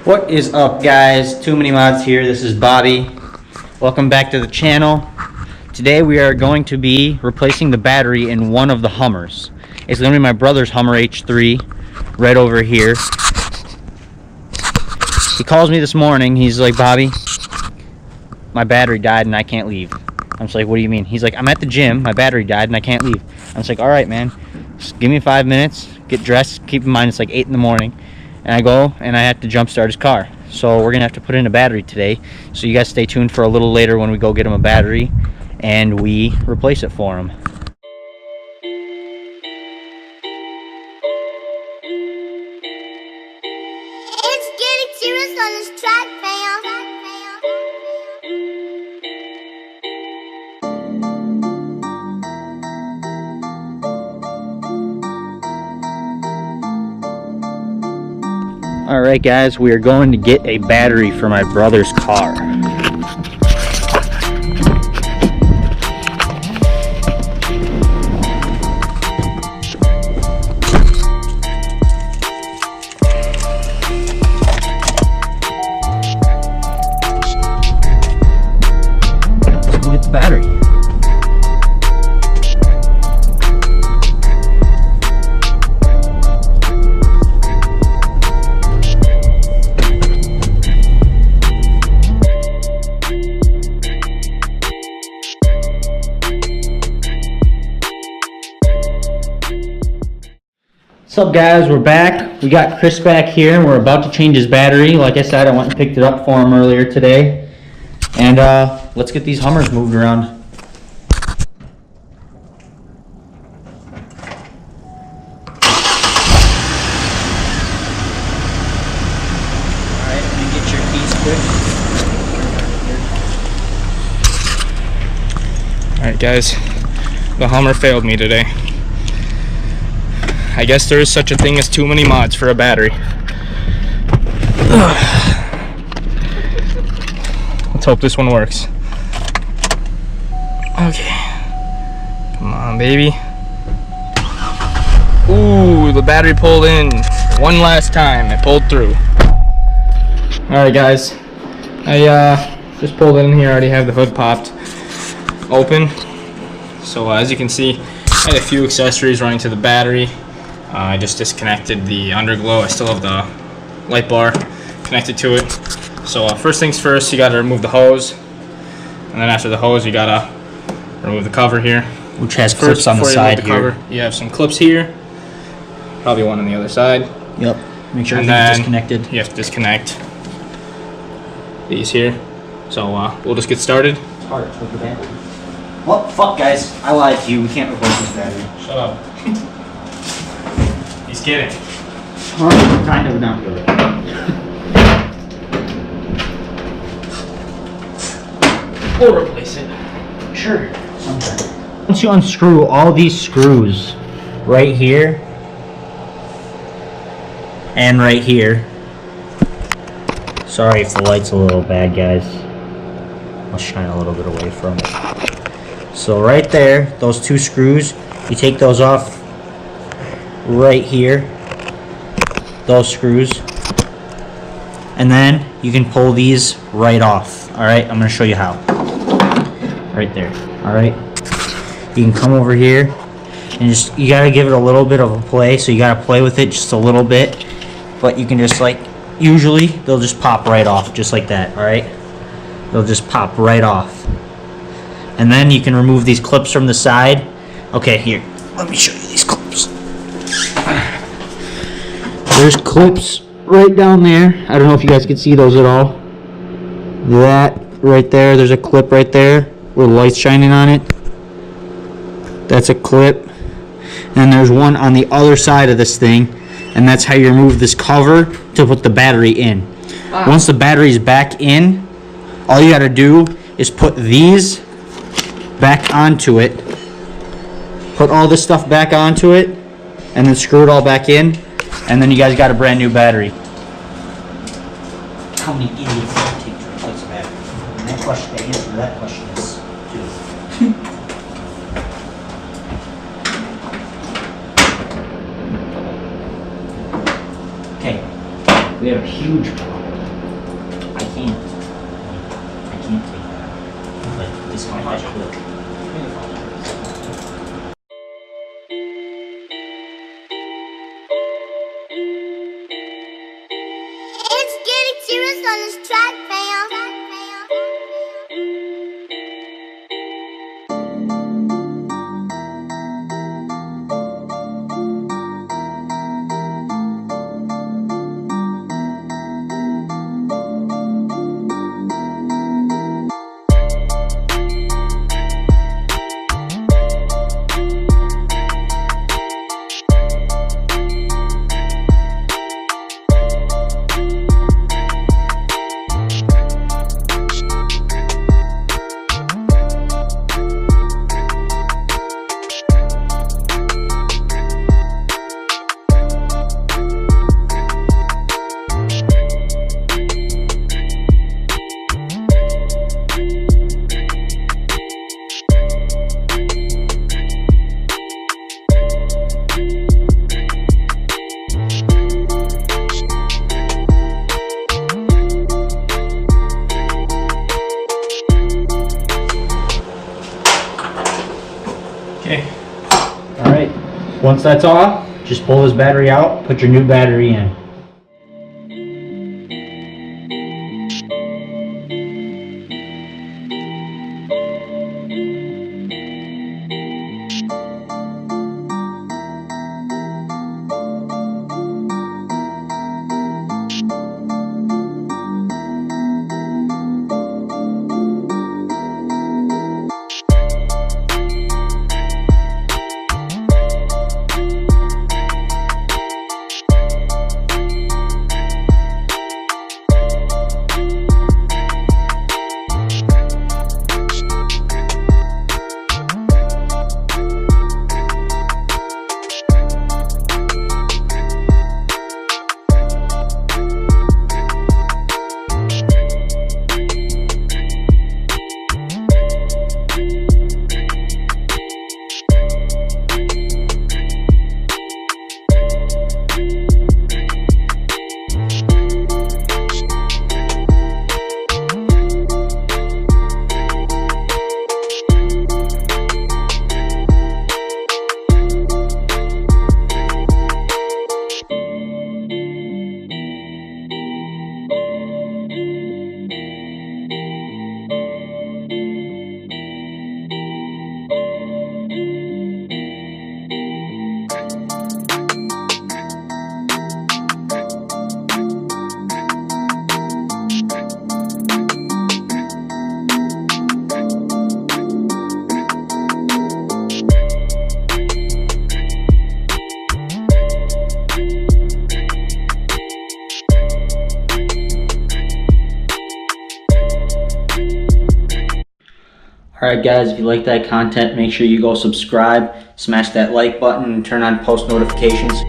What is up, guys? Too Many Mods here. This is Bobby. Welcome back to the channel. Today we are going to be replacing the battery in one of the Hummers. It's going to be my brother's Hummer H3 right over here. He calls me this morning. He's like, Bobby, my battery died and I can't leave. I'm just like, what do you mean? He's like, I'm at the gym, my battery died and I can't leave. I'm just like, alright, man, just give me 5 minutes, get dressed. Keep in mind it's like 8 in the morning. And I go and I have to jump start his car. So we're gonna have to put in a battery today. So you guys stay tuned for a little later when we go get him a battery and we replace it for him. It's getting serious on this track, fam. Alright guys, we are going to get a battery for my brother's car. Let's go get the battery. What's up, guys? We're back. We got Chris back here and we're about to change his battery. Like I said, I went and picked it up for him earlier today. And let's get these Hummers moved around. Alright, let me get your keys quick. Alright guys, the Hummer failed me today. I guess there is such a thing as too many mods for a battery. Let's hope this one works. Okay. Come on, baby. Ooh, the battery pulled in one last time. It pulled through. Alright guys, I just pulled it in here. I already have the hood popped open. So as you can see, I had a few accessories running to the battery. I just disconnected the underglow. I still have the light bar connected to it. So first things first, you got to remove the hose, and then after the hose, you got to remove the cover here. Which has clips on the side here. You have some clips here, probably one on the other side. Yep. Make sure And everything's disconnected. You have to disconnect these here. So we'll just get started. Parts with the battery. Well, fuck, guys. I lied to you. We can't replace this battery. Shut up. He's kidding. Kind of, not really. We'll replace it. Sure. Sometime. Once you unscrew all these screws right here and right here. Sorry if the light's a little bad, guys. I'll shine a little bit away from it. So right there, those two screws, you take those off right here, those screws, and then you can pull these right off. Alright, I'm going to show you how. Right there. Alright, you can come over here and just, you got to give it a little bit of a play, so you got to play with it just a little bit, but you can just, like, usually they'll just pop right off just like that. Alright, they'll just pop right off, and then you can remove these clips from the side. Okay, here, let me show you these clips. There's clips right down there. I don't know if you guys can see those at all. That right there, there's a clip right there with light's shining on it. That's a clip. And there's one on the other side of this thing, and that's how you remove this cover to put the battery in. Once the battery's back in, all you gotta do is put these back onto it. Put all this stuff back onto it, and then screw it all back in, and then you guys got a brand new battery. How many idiots does it take to replace a battery? And that question, the answer to that question is 2. Okay, we have a huge problem. I can't take that. But this might I could. It's getting serious on this track, fam. Okay. Alright, once that's off, just pull this battery out, put your new battery in. Alright guys, if you like that content, make sure you go subscribe, smash that like button, and turn on post notifications.